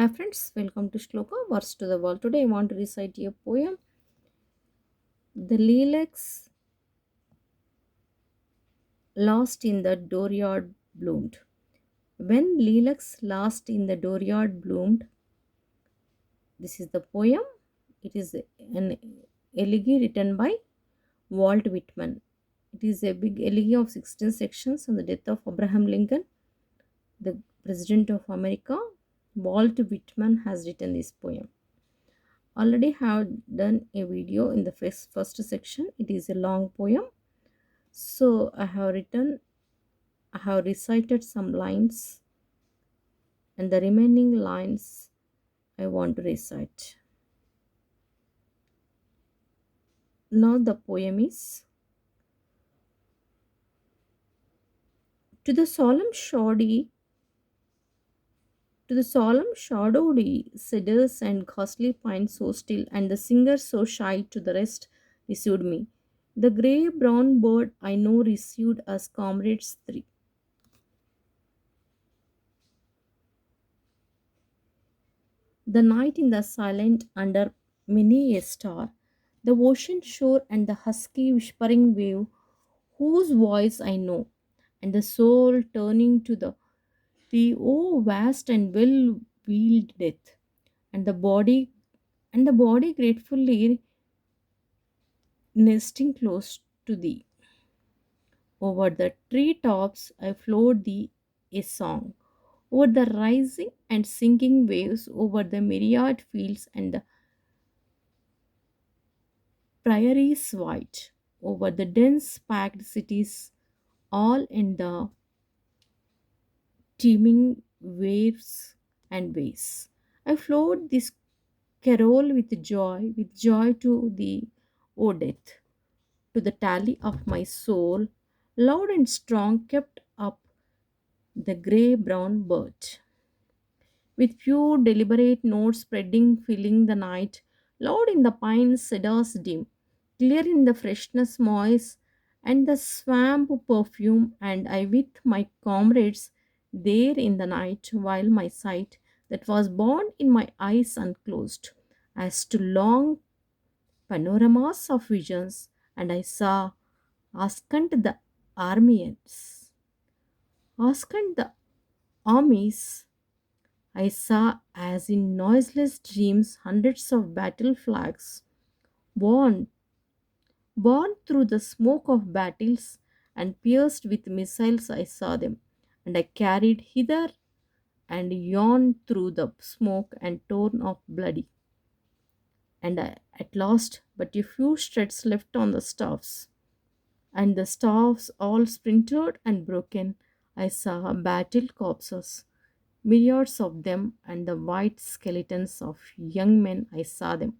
Hi friends, welcome to Shloka Verse to the World. Today I want to recite a poem. The lilacs last in the dooryard bloomed. When lilacs last in the dooryard bloomed, this is the poem. It is an elegy written by Walt Whitman. It is a big elegy of 16 sections on the death of Abraham Lincoln, the President of America. Walt Whitman has written this poem. Already have done a video in the first section. It is a long poem, so I have recited some lines, and the remaining lines I want to recite. Now the poem is: to the solemn shoddy, to the solemn shadowdy cedars and costly pines so still, and the singer so shy to the rest received me. The grey brown bird I know received us comrades three. The night in the silent under many a star, the ocean shore and the husky whispering wave, whose voice I know, and the soul turning to the oh vast and well wheeled death, and the body gratefully nesting close to thee. Over the tree tops I float thee a song. Over the rising and sinking waves, over the myriad fields and the prairies white, over the dense packed cities, all in the teeming waves and ways. I float this carol with joy to thee, O death, to the tally of my soul, loud and strong kept up the grey brown bird. With few deliberate notes spreading, filling the night, loud in the pine cedars dim, clear in the freshness moist, and the swamp perfume, and I with my comrades there in the night, while my sight that was born in my eyes unclosed, as to long panoramas of visions, and I saw askant the armies, askant the armies I saw, as in noiseless dreams, hundreds of battle flags, borne, borne through the smoke of battles, and pierced with missiles. I saw them, and I carried hither and yon through the smoke, and torn off bloody. And at last, but a few shreds left on the staffs, and the staffs all splintered and broken. I saw battle corpses, myriads of them, and the white skeletons of young men. I saw them.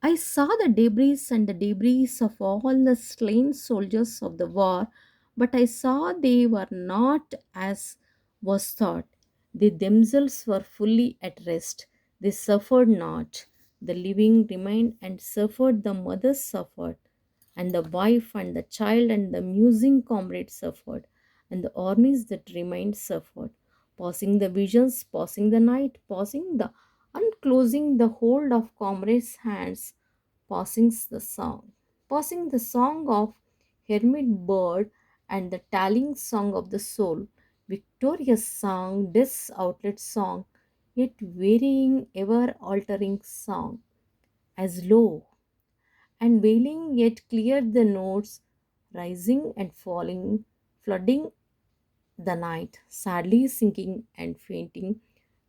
I saw the debris and the debris of all the slain soldiers of the war, but I saw they were not as was thought. They themselves were fully at rest. They suffered not. The living remained and suffered, the mothers suffered, and the wife and the child and the musing comrade suffered, and the armies that remained suffered. Passing the visions, passing the night, passing the unclosing the hold of comrades' hands, passing the song of hermit bird and the tallying song of the soul, victorious song, this outlet song, yet varying, ever altering song, as low and wailing yet clear the notes, rising and falling, flooding the night, sadly sinking and fainting,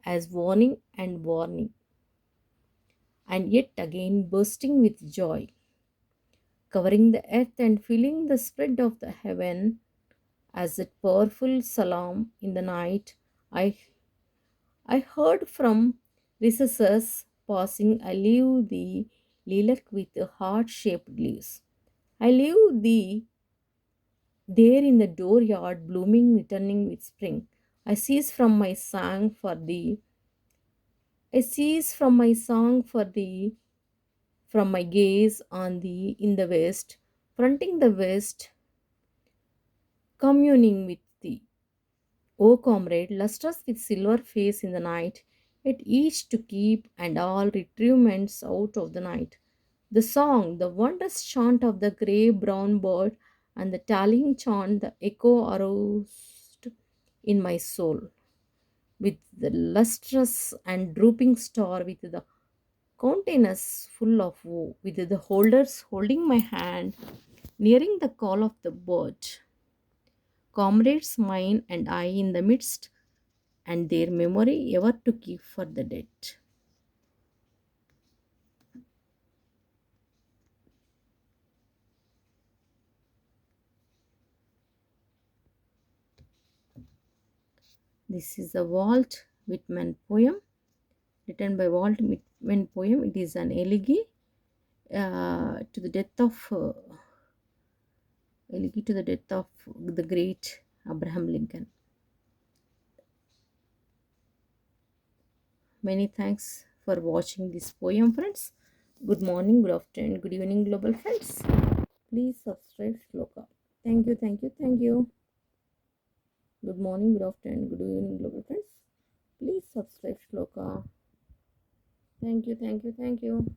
as warning and warning, and yet again bursting with joy, covering the earth and filling the spread of the heaven, as a powerful salam in the night. I, I heard from recesses passing, I leave thee, lilac with heart shaped leaves. I leave thee there in the dooryard, blooming, returning with spring. I cease from my song for thee. I cease from my song for thee, from my gaze on thee in the west, fronting the west, communing with thee. O comrade, lustrous with silver face in the night, yet each to keep and all retrievements out of the night. The song, the wondrous chant of the grey brown bird, and the tallying chant, the echo aroused in my soul. With the lustrous and drooping star, with the countenance full of woe, with the holders holding my hand, nearing the call of the bird. Comrades mine and I in the midst, and their memory ever to keep for the dead. This is a Walt Whitman poem written by Walt Whitman poem. It is an elegy to the death of the great Abraham Lincoln. Many thanks for watching this poem, friends. Good morning, good afternoon, good evening, global friends. Please subscribe Shloka. Thank you, thank you, thank you. Good morning, good afternoon, good evening, global friends. Please subscribe Shloka. Thank you, thank you, thank you.